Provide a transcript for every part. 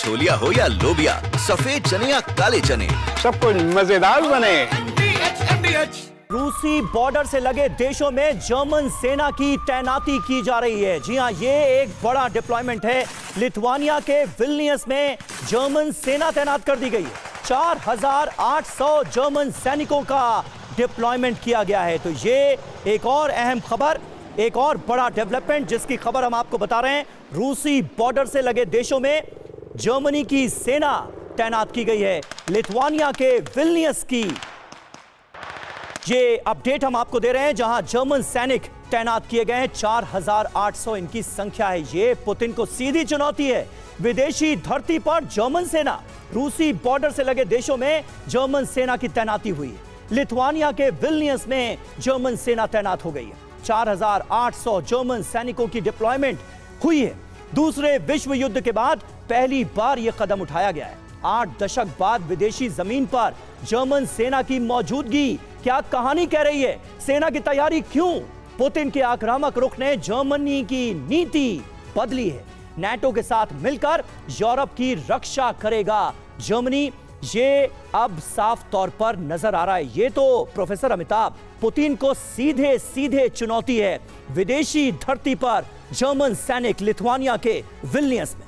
छोलिया हो या लोबिया, सफेद चने या काले चने, सब कुछ मजेदार बने। रूसी बॉर्डर से लगे देशों में जर्मन सेना की तैनाती की जा रही है। जी हां, ये एक बड़ा डिप्लॉयमेंट है। लिथुआनिया के विल्नियस में जर्मन सेना तैनात कर दी गई है। 4800 जर्मन सैनिकों का डिप्लॉयमेंट किया गया है। तो ये एक और अहम खबर, एक और बड़ा डेवलपमेंट जिसकी खबर हम आपको बता रहे हैं। रूसी बॉर्डर से लगे देशों में जर्मनी की सेना तैनात की गई है। लिथुआनिया के विल्नियस की ये अपडेट हम आपको दे रहे हैं, जहां जर्मन सैनिक तैनात किए गए हैं। 4800 इनकी संख्या है। ये पुतिन को सीधी चुनौती है। विदेशी धरती पर जर्मन सेना, रूसी बॉर्डर से लगे देशों में जर्मन सेना की तैनाती हुई है। लिथुआनिया के विल्नियस में जर्मन सेना तैनात हो गई है। 4800 जर्मन सैनिकों की डिप्लॉयमेंट हुई है। दूसरे विश्व युद्ध के बाद पहली बार यह कदम उठाया गया है। 8 दशक बाद विदेशी जमीन पर जर्मन सेना की मौजूदगी क्या कहानी कह रही है? सेना की तैयारी क्यों? पुतिन के आक्रामक रुख ने जर्मनी की नीति बदली है। नाटो के साथ मिलकर यूरोप की रक्षा करेगा जर्मनी, ये अब साफ तौर पर नजर आ रहा है। ये तो प्रोफेसर अमिताभ, पुतिन को सीधे सीधे चुनौती है। विदेशी धरती पर जर्मन सैनिक लिथुआनिया के विल्नियस में।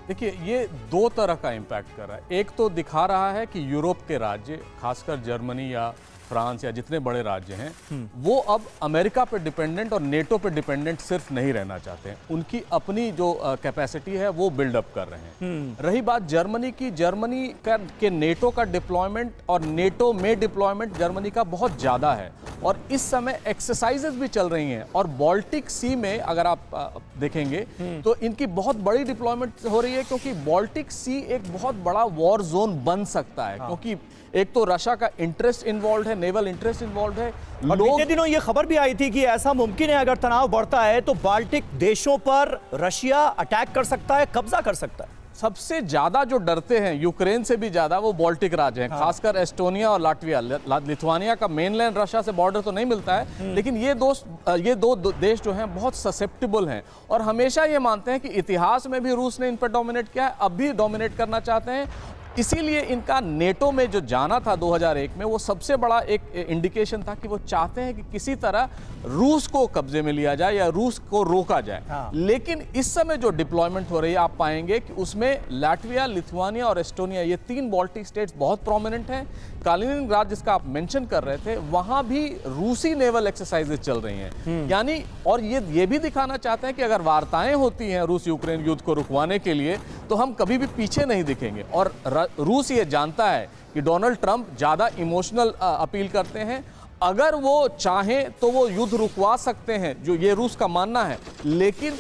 देखिए, ये दो तरह का इम्पैक्ट कर रहा है। एक तो दिखा रहा है कि यूरोप के राज्य, खासकर जर्मनी या फ्रांस या जितने बड़े राज्य हैं, वो अब अमेरिका पे डिपेंडेंट और नेटो पे डिपेंडेंट सिर्फ नहीं रहना चाहते हैं। उनकी अपनी जो कैपेसिटी है वो बिल्डअप कर रहे हैं। रही बात जर्मनी की, जर्मनी के नेटो का डिप्लॉयमेंट और नेटो में डिप्लॉयमेंट जर्मनी का बहुत ज़्यादा है और इस समय एक्सरसाइजेज भी चल रही हैं। और बाल्टिक सी में अगर आप देखेंगे तो इनकी बहुत बड़ी डिप्लॉयमेंट हो रही है, क्योंकि बाल्टिक सी एक बहुत बड़ा वॉर जोन बन सकता है। क्योंकि एक तो रशिया का इंटरेस्ट इन्वॉल्व है, नेवल इंटरेस्ट इन्वॉल्व है। बीते दिनों ये खबर भी आई थी कि ऐसा मुमकिन है अगर तनाव बढ़ता है तो बाल्टिक देशों पर रशिया अटैक कर सकता है, कब्जा कर सकता है। सबसे ज्यादा जो डरते हैं यूक्रेन से भी ज्यादा वो बाल्टिक राज्य हैं। खासकर एस्टोनिया और लाटविया। लिथुआनिया का मेनलैंड रशिया से बॉर्डर तो नहीं मिलता है, लेकिन ये दो देश जो हैं बहुत ससेप्टेबल हैं और हमेशा ये मानते हैं कि इतिहास में भी रूस ने इन पर डोमिनेट किया है, अब भी डोमिनेट करना चाहते हैं। इसीलिए इनका नेटो में जो जाना था 2001 में, वो सबसे बड़ा एक इंडिकेशन था कि वो चाहते हैं कि किसी तरह रूस को कब्जे में लिया जाए या रूस को रोका जाए। लेकिन इस समय जो डिप्लॉयमेंट हो रही है, आप पाएंगे कि उसमें लाटविया, लिथुआनिया और एस्टोनिया, ये 3 बाल्टिक स्टेट्स बहुत प्रोमिनेंट हैं। कालिनिनग्राड जिसका आप मेंशन कर रहे थे, वहां भी रूसी नेवल एक्सरसाइजेज चल रही हैं। यानी और ये भी दिखाना चाहते हैं कि अगर वार्ताएं होती हैं रूस यूक्रेन युद्ध को रुकवाने के लिए, तो हम कभी भी पीछे नहीं दिखेंगे। और रूस ये जानता है कि डोनाल्ड ट्रंप ज़्यादा इमोशनल अपील करते हैं। अगर वो चाहें तो वो युद्ध रुकवा सकते हैं, जो ये रूस का मानना है। लेकिन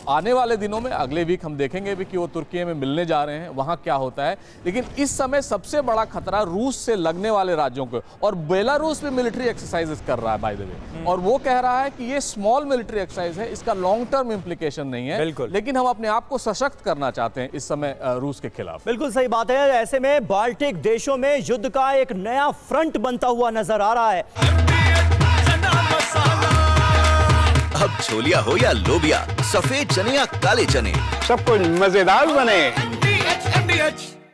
आने वाले दिनों में, अगले वीक हम देखेंगे भी कि वो तुर्की में मिलने जा रहे हैं, वहाँ क्या होता है। लेकिन इस समय सबसे बड़ा खतरा रूस से लगने वाले राज्यों को, और बेलारूस भी मिलिट्री एक्सरसाइजेस कर रहा है बाय द वे, और वो कह रहा है कि ये स्मॉल मिलिट्री एक्सरसाइज है, इसका लॉन्ग टर्म इंप्लीकेशन नहीं है। लेकिन हम अपने आप को सशक्त करना चाहते हैं इस समय रूस के खिलाफ। बिल्कुल सही बात है। ऐसे में बाल्टिक देशों में युद्ध का एक नया फ्रंट बनता हुआ नजर आ रहा है। अब छोलिया हो या लोबिया, सफेद चने या काले चने, सब कुछ मजेदार बने।